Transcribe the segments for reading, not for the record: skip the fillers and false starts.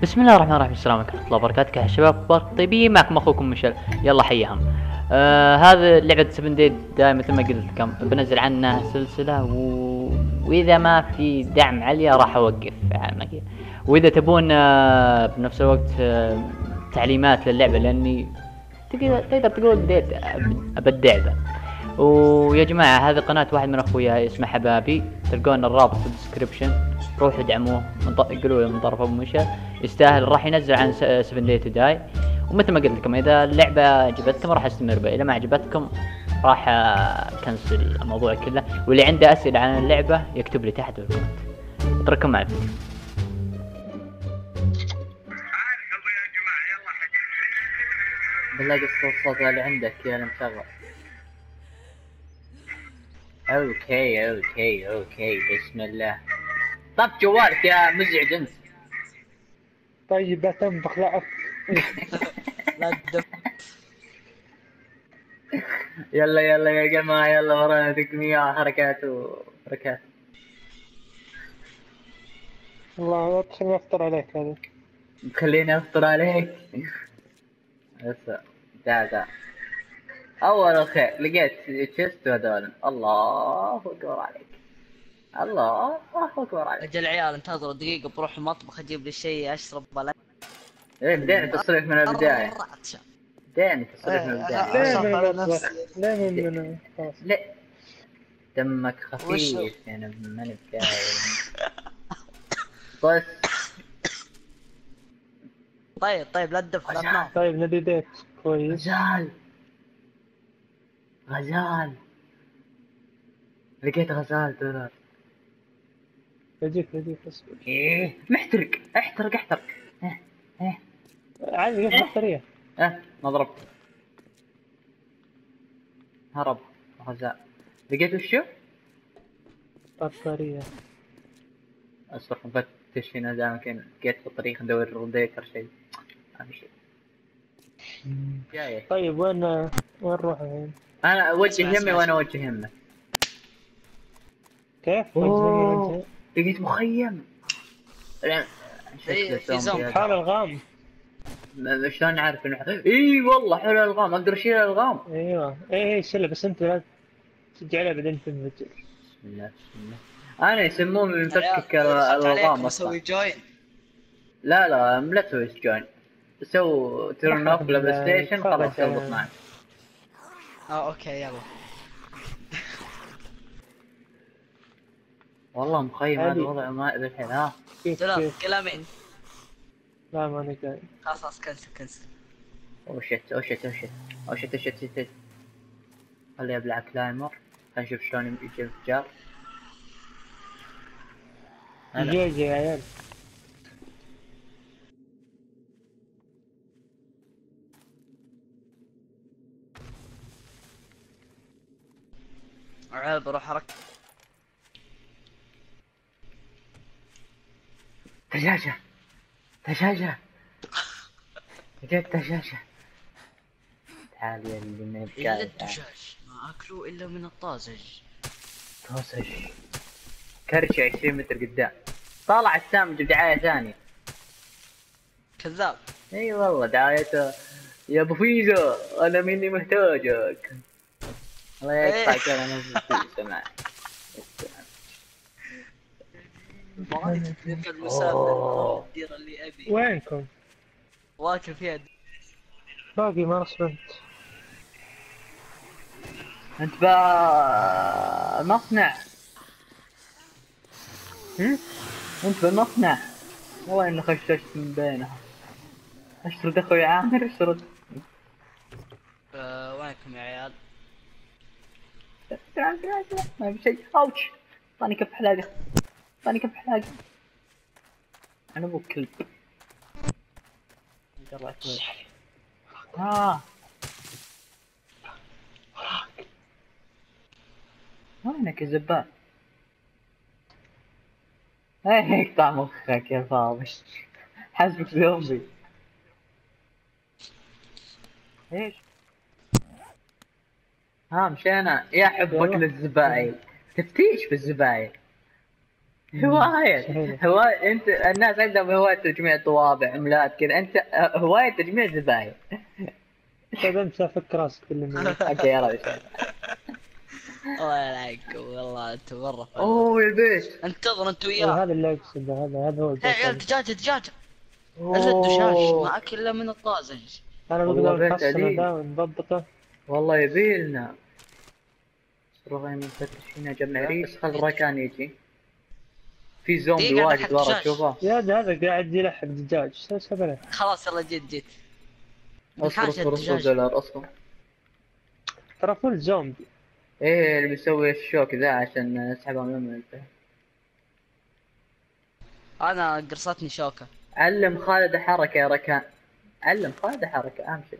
بسم الله الرحمن الرحيم. السلام عليكم ورحمة الله وبركاته. كيف الشباب؟ اخباركم طيبين؟ معكم اخوكم مشعل. يلا حيهم. هذا لعبة 7 ديد مثل ما قلت لكم بنزل عنها سلسلة واذا ما في دعم عليا راح اوقف عنها. واذا تبون بنفس الوقت تعليمات للعبة لاني تقدر تقول بديت ابدع ذا. ويا جماعة هذه قناة واحد من اخوياي اسمه حبابي، تلقون الرابط في الديسكربشن، روحوا ادعموه قولوا له من طرف ابو مشعل، يستاهل. راح ينزل عن 7 داي تو داي. ومثل ما قلت لكم اذا اللعبة عجبتكم راح استمر بها، اذا ما عجبتكم راح كنسل الموضوع كله. واللي عنده اسئلة عن اللعبة يكتب لي تحت بالكومنت. اترككم مع الفيديو. بالله قصة الصوت اللي عندك يا المشغل. اوكي بسم الله. طب جوالك يا مزعج انت. طيب لا تنفخ لا لا تدف. يلا يا جماعة، يلا ورانا تقنية حركات وحركات. والله لا تخليني افطر عليك هذا. خليني افطر عليك. بس تعال. اول خير لقيت تشيست هذول. الله اكبر عليك، الله اكبر عليك. اجل عيال انتظروا دقيقة بروح المطبخ اجيب لي شيء اشرب بلا. ايه بدينا تصريف من البداية. بدينا تصريف من ليه البداية. من على المطبخ؟ نفسي. ليه من خلاص. لا دمك وش هو؟ خفيف يعني من البداية. بس طيب لا تدف لا تنام. طيب نديديت كويس. غزال لقيت غزال دولار. يجيك اصبر. ايه محترق، احترق. ايه عادي قف بطارية. ما ضربت. هرب غزال. لقيت وشو؟ بطارية. اصبر نفتش هنا اذا يمكن لقيت في الطريق ندور روديكر شيء. ما في شيء. جاي. طيب وين نروح الحين؟ انا اوجه يمي اسمع. وانا اوجه يمه. كيف؟ اوه لقيت مخيم. لا، شكله في زومبي. زومبي. حال الغام. شلون نعرف انه اي والله حلو الالغام، اقدر اشيل الالغام. ايوه ايه شله، بس انت لا تسجل عليها بعدين تنفجر. بسم الله. انا يسمون من فكك دخلت الالغام عليكم اصلا. اسوي جوين. لا تسوي جوين. سو ترن اوف بلاي ستيشن خلاص يضبط معك. اوكي يلا. والله مخيم هذا عادي. وضع ما ادري الحين. ها كيف دولار كلامين. لا ماني قاعد. خلاص كنسل. اوه شت. خليه ابلع كلايمر. خلينا نشوف شلون يجي الانفجار. جي يا عيال. عيال بروح اركب. دجاجة لقيت دجاجة. تعال يا اللي ما الا يبقى الدجاج ما اكلوا الا من الطازج. توسج كرشة 20 متر قدام. طالع السام جاب دعاية ثانية. كذاب. اي والله دعايته يا ابو فيزا انا مني محتاجك. الله يقطع كلام فيزا معك. الديره اللي ابي وينكم؟ واكل فيها. باقي ما رسمت. انت بالمصنع. انت بالمصنع. والله اني خششت من بينها. اشرد اخوي عامر اشرد. وينكم يا عيال؟ تعال ما في شيء. اوتش اعطاني كف حلاقة. انا ابو كلب. وينك يا زبال؟ اقطع مخك يا فاضي. حسبك زومبي. ايش؟ مشينا يا حبك يلا. للزباين. تفتيش بالزباين. هواية هواية، انت الناس عندهم هواية تجميع طوابع عملات كذا، انت هواية تجميع زباين. طيب امشي افك راسك بالله. اوكي يلا بس. الله يلعقكم والله انتم مرة فلة. اوه البيت. انتظر انت اي وياه. هذا اللي اقصده، هذا هو يا البيت عيال هذا. دجاجة دجاجة. الا الدجاج اوه ما اكل الا من الطازج. انا والله بقدر بيت نحصله أليم. ذا ونضبطه. والله يبيلنا. رغم نفتش هنا جمع ريس، خل الركان يجي. في زومبي دقيقة واجد الحق ورا دجاج. تشوفه. يا هذا قاعد يلحق دجاج، ايش سوى له؟ خلاص يلا جيت. اصبر انحاشت اصبر اصبر الدجاج. دولار اصبر. ترى فول زومبي. ايه اللي بيسوي الشوك ذا عشان نسحبها من البيت. انا قرصتني شوكة. علم خالد حركة يا ركان. علم خالد حركة اهم شيء.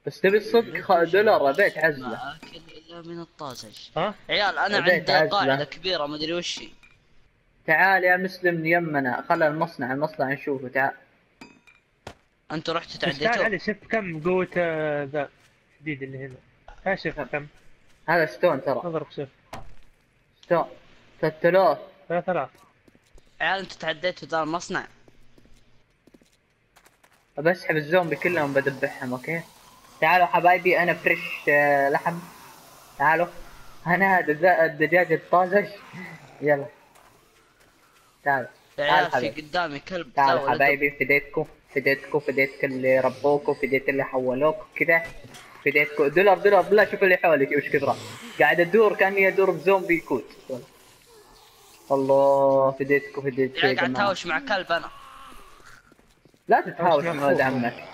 بس تبي الصدق دولار بيت عزلة. ما اكل الا من الطازج. ها؟ عيال انا بيت عند عزلة. قاعدة كبيرة ما ادري وش هي. تعال يا مسلم يمنا، خل المصنع نشوفه تعال. انتوا رحتوا بس تعال تعديتوا؟ علي، شوف كم قوة ذا الجديد اللي هنا. ها شوف كم. هذا ستون ترى. اضرب شوف. ستون 3000. 3000. عيال انتوا تعديتوا ذا المصنع. بسحب الزومبي كلهم بدبحهم اوكي. تعالوا حبايبي انا فريش لحم. تعالوا. انا الدجاج الطازج. يلا. تعالوا. يا تعال عيال في حبيبي. قدامي كلب تعالوا سوى لدب. حبايبي، فديتكم اللي ربوكوا، فديت اللي حولوكوا كذا. فديتكم دولار بالله، شوف اللي حولك وش كثره. قاعد ادور كاني ادور بزومبي كود. الله فديتكم يا يا عيال قاعد جماعه. تهاوش مع كلب انا. لا تتهاوش مع مع ولد أخوك. عمك.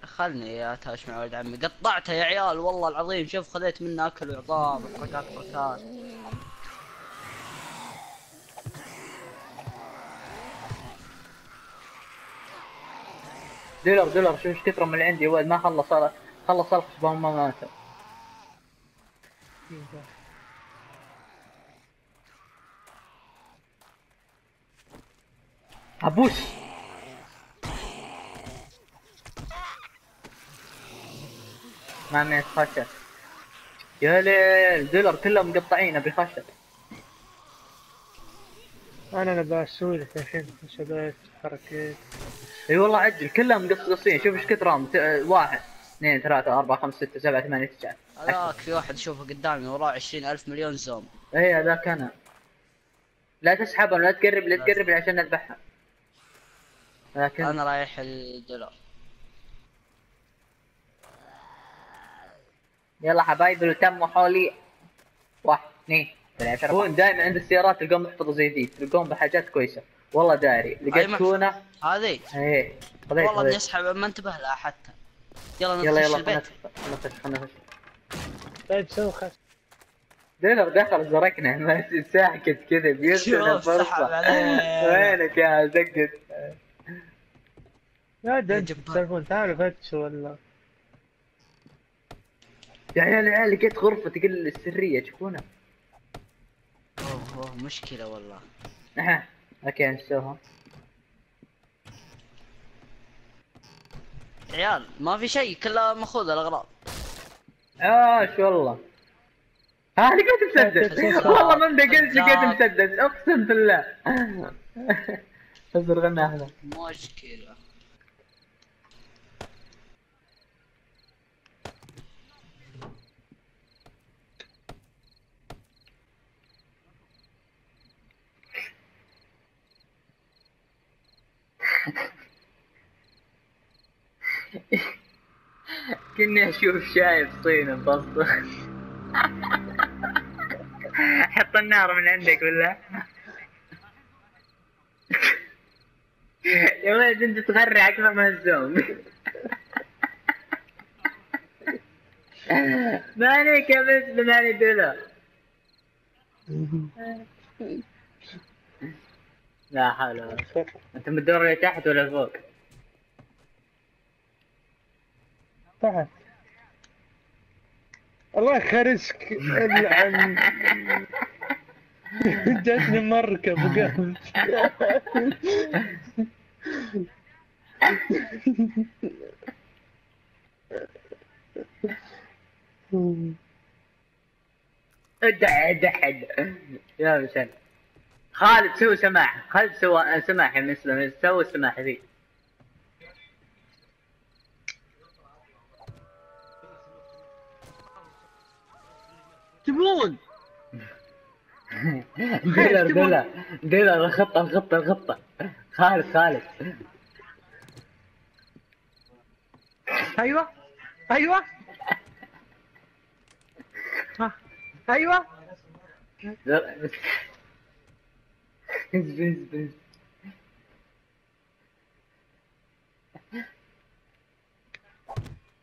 خلني اتهاوش مع ولد عمي. قطعته يا عيال والله العظيم. شوف خذيت منه اكل وعظام وحركات. دولار شوف ايش كثره من اللي عندي يا ولد، ما خلص الخشبه ما ماتوا. ابوس. ما معي خشب. يا ليل دولار كلهم مقطعين ابي خشب. انا بسوي لك الحين خشبات حركات. اي والله عجل كلهم مقصقصين، شوف ايش كثرهم 1 2 3 4 5 6 7 8 9. هذاك في واحد اشوفه قدامي وراه 20,000 مليون زوم. اي هذاك انا. لا تسحبهم، لا تقرب عشان اذبحها. لكن انا رايح الدولار. يلا حبايبي اللي تموا حولي. 1 2 3 هون دائما عند السيارات تلقون محفظه زي ذي، تلقون بحاجات كويسه. والله داري لقيت تونه. هذه ايه والله بنسحب ما انتبه لها حتى. يلا يلا نخش البيت. خلنا نخش. طيب سوي خش. دينر دخل زرقنا ما ساكت كذا بيرسل شوف سحب فرصه. عليه. وينك يا زقت؟ يا دنت جبار. تسولفون، تعالوا فتشوا ولا. يا عيال لقيت غرفه تقل السريه تشوفونها. اوه مشكلة والله. اها اوكي نسوها. عيال ما في شيء كله ماخوذ الاغراض. شو والله. لقيت مسدس. والله ما بدي قلت لقيت مسدس اقسم بالله. اصبر غنى احنا. مشكلة. كني اشوف شايف صين مبسط. حط النار من عندك ولا. يا ولد انت تغرع اكثر من الزوم. ما عليك يا مسلم علي دولار. لا حول ولا قوة. انت من الدور اللي تحت ولا فوق؟ تحت. الله يخرسك العن. جاتني مركب وقفت. دحد يا مشان. خالد سوي سماح، خالد سوى سماح يا مسلم، سوي السماح ذي. تبون ديلر الخطة خالد ايوه ايوه ها ايوه بنز.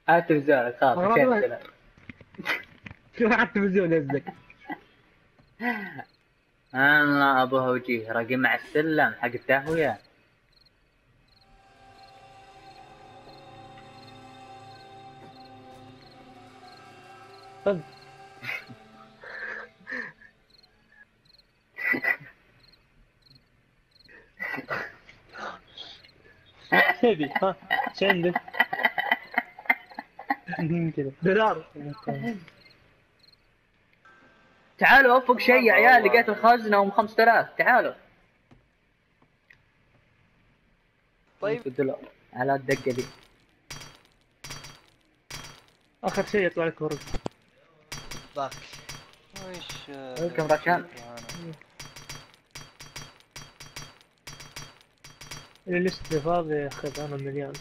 هات الزول خلاص والله. شو على التلفزيون يزك. انا ابوها وجيه راقي مع السلم حق التهوية. طب تبي ها ايش عندك؟ كذا دولار. تعالوا افق شيء يا عيال، لقيت الخزنة ام 5000. تعالوا. طيب $5 على الدقة دي. اخر شيء يطلع لك ورق. باك. وش ويلكم ركان. الليست فاضي يا اخي، انا مليان.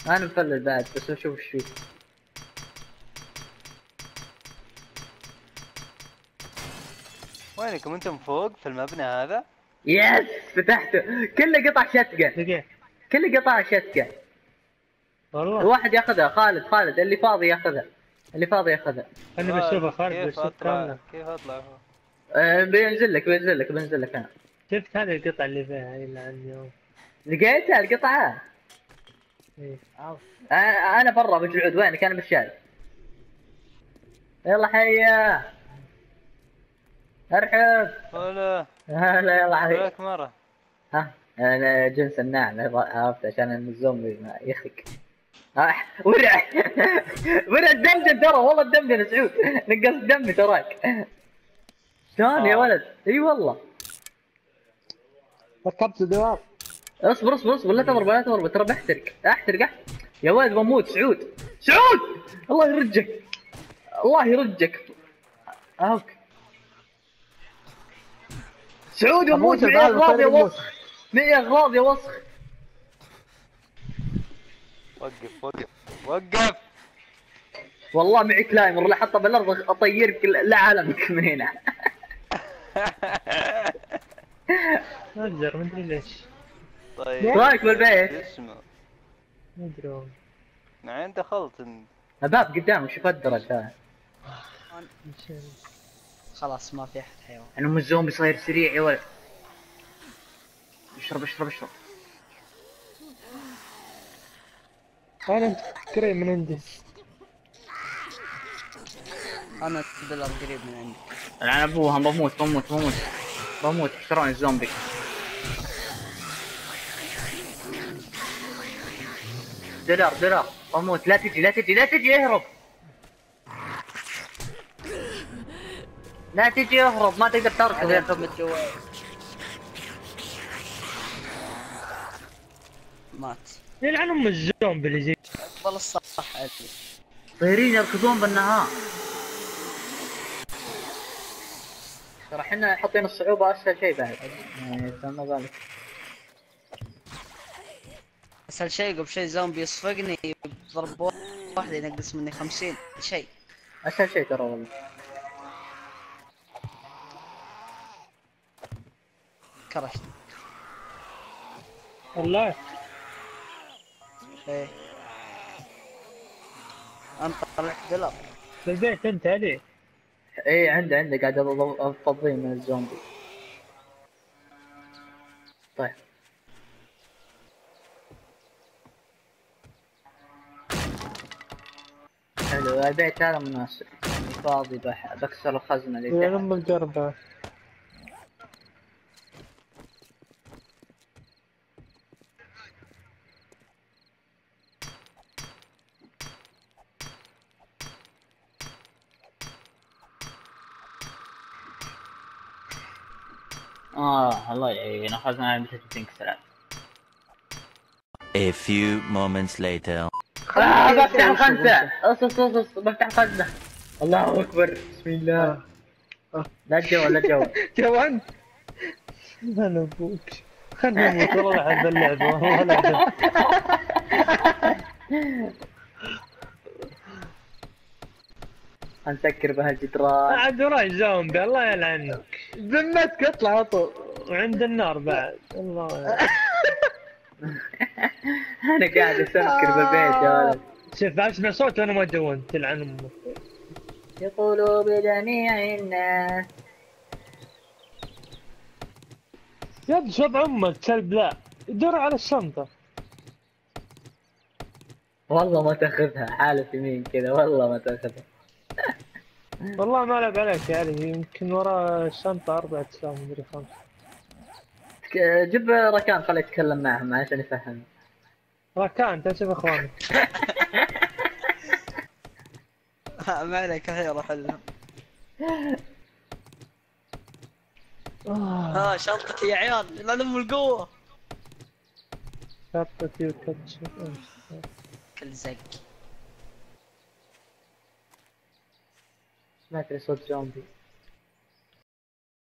انا مفلل بعد بس نشوف ايش فيه. وينكم انتم فوق في المبنى هذا؟ يس فتحته، كله قطع شتقة، دقيقة كله قطع شتقة. والله الواحد ياخذها. خالد اللي فاضي ياخذها، اللي فاضي ياخذها. انا بشوفها خالد كيف بشوف اطلع؟ كاملة. كيف اطلع فوق؟ بينزل لك انا. شفت هذه القطعة اللي فيها الا عني. لقيتها القطعة. ايه انا برا بجعود. وينك؟ انا بالشارع. يلا حيا ارحب. ولا هلا يلا حبيبي. وياك مرة. ها انا جنس الناعم عرفت عشان الزومبي ما يخرق. ورع ورع الدمجن ترى، والله الدمجن سعود نقص دمي تراك. شلون يا ولد؟ اي والله. ركبت دولار. اصبر لا تضرب ترى احترق يا ولد بموت. سعود الله يرجك اوك. سعود بموت. معي اغراض يا وسخ، وقف. والله معي كلايمر لا حطه بالارض اطيرك لعالمك من هنا. اجر ما ادري ليش. طيب رايك بالبيت؟ اسمه ما ادري والله. عين دخلت انت. الباب قدامك شوف الدرج هذا. خلاص ما في احد حيوان. انه الزومبي صاير سريع يا ولد. اشرب انا كريم من عندي. انا دولار قريب من عندي. انا ابوها بموت يكسرون الزومبي. دولار بموت. لا تجي اهرب. لا تجي اهرب، ما تقدر تركض يا انت متجوز. مات. يلعن ام الزومبي اللي زي. والله الصح عليك. طايرين يركضون بالنهار. ترى احنا حاطين الصعوبة اسهل شيء بعد. يعني ما بالك. اسهل شيء قبل شيء زومبي يصفقني ضرب واحد ينقص مني 50 شيء. اسهل شيء ترى والله. كرشت. والله ايه انا طلعت دولار. في البيت انت علي. ايه عنده قاعد افضيه من الزومبي. طيب حلو البيت هذا مناسب فاضي. بكسر الخزنة اللي يلعن تحت. ام الجربة. الله يعين اخذنا بس تنكسر. A few moments later. بفتح الخنزة. اص بفتح الخنزة. الله اكبر بسم الله. لا تجوا لا تجوا. جوان انا ابوك خلنا نموت والله على اللعبة والله لا. نسكر بهالجدران. عاد وراي زومبي الله يلعنك. ذمتك اطلع على طول وعند النار بعد الله. انا قاعد اسكر بالبيت يا ولد. شوف اسمع صوت وانا ما دونت تلعن امك. في قلوب جميع الناس. يا شوف امك كلب لا دور على الشنطة. والله ما تاخذها حالف يمين كذا والله ما تاخذها. والله ما لعب عليك يا علي يمكن ورا الشنطة 4 أسلام مدري 5. جيب ركان خليه يتكلم معهم عشان يفهم. راكان تشوف اخوانك. ما عليك الحين راح احلها. ها شنطتي يا عيال العلم والقوة. شنطتي وكتش كل زق. سمعت لي صوت زومبي.